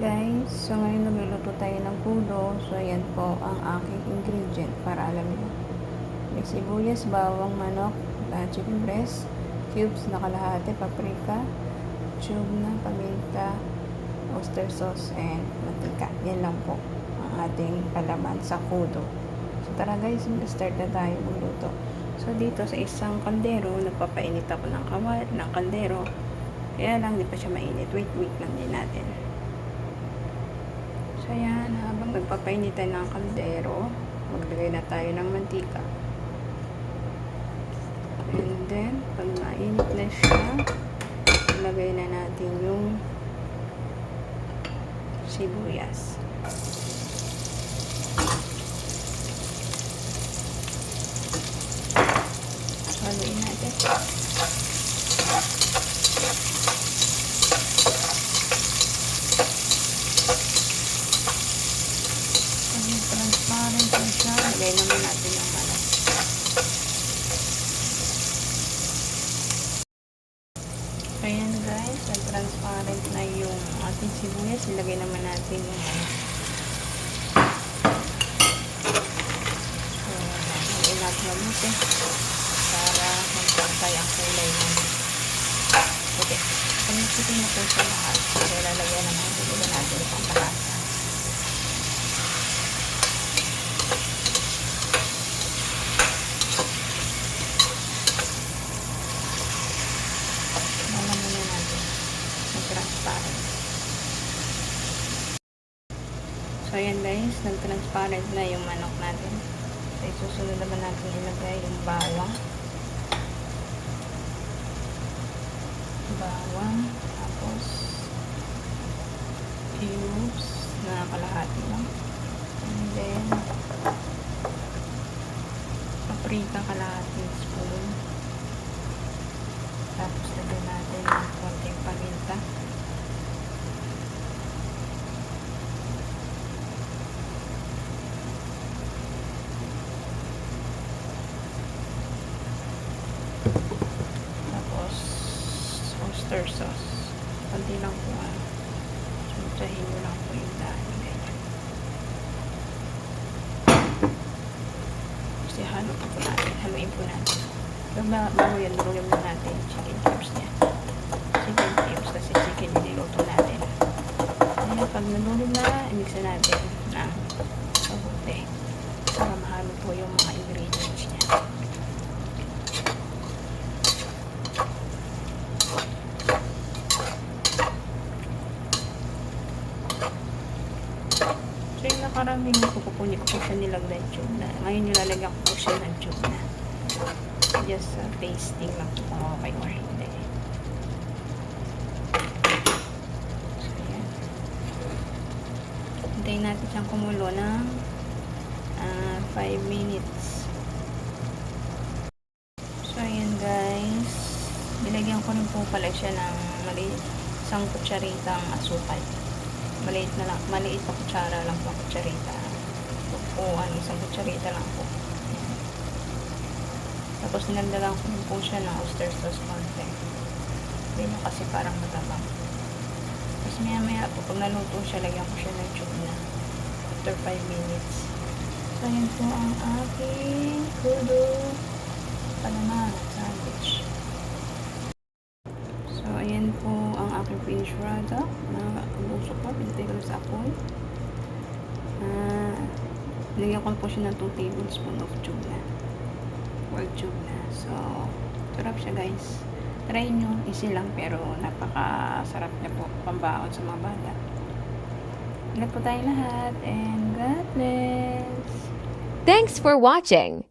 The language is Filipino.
guys, so ngayon nagluluto tayo ng pudo. So ayan po ang aking ingredient para alam niyo. May sibuyas, bawang, manok, chicken breast, cubes na kalahati, paprika, tube na paminta, oyster sauce, and mantika. Yan lang po ang ating palaman sa pudo. So tara guys, start na tayo magluto. So dito sa isang kaldero, nagpapainit ako ng kaldero. Kaya lang, di pa siya mainit. Wait lang din natin. So, ayan, habang nagpapainitan ng kaldero, maglagay na tayo ng mantika. And then, pag mainit na siya, ilagay na natin yung sibuyas. Haluin natin. Transparent na siya. Lagay naman natin yung manok. Ayan guys, transparent na yung ating sibuyas. Ilagay naman natin yung manok. So, haluin natin mabuti para magpantay ang kulay ng puti. Pag nagputi na po siya lahat, so lalagyan naman natin itong kalasa. Transparent. So, ayan guys, nag-transparent na yung manok natin. So, susunod naman natin ilagay yung bawang. Tapos cubes na kalahati lang. And then, paprika kalahating spoon. Tapos, lagyan natin ng konting paminta. Tapos, oyster sauce. Kunti lang po. Sumutsahin nyo lang po yung dahil. Ganyan. Kasi haluin po natin. Bago yan, lulim na natin chicken cubes niya. Chicken cubes kasi chicken niluto natin. Ayan, pag nalulog na, i-mix na natin ng mabuti para mahalo po yung mga ingredients niya. So yung nakaraming kukupunin ko po siya nilagay tube na. Ngayon nilalagyan ko po siya ng tube na. Just tasting lang po kung okay or hindi. So, ayan. Hintayin natin siyang kumulo ng 5 minutes. So, ayan guys. Nilagyan ko rin po pala siya ng isang kutsaritang asukal. Maliit pa kutsara lang po kutsarita. Isang kutsarita lang po. Tapos ninagdagan ko po siya ng oyster sauce konti. Hindi na kasi parang matabang. Tapos maya po, pag naluto siya, lagyan ko siya ng tube na. After 5 minutes. So, yun po ang aking pudo palaman sandwich. So, ayan po ang aking finished product. Busok po, pinitay ko sa apoy. Lagyan ko po siya ng 2 tablespoons of tube na. Tube na. So, sarap siya guys. Try nyo. Easy lang pero napakasarap niya po. Pambaon sa mga bata. Ingat po tayo lahat and God bless. Thanks for watching.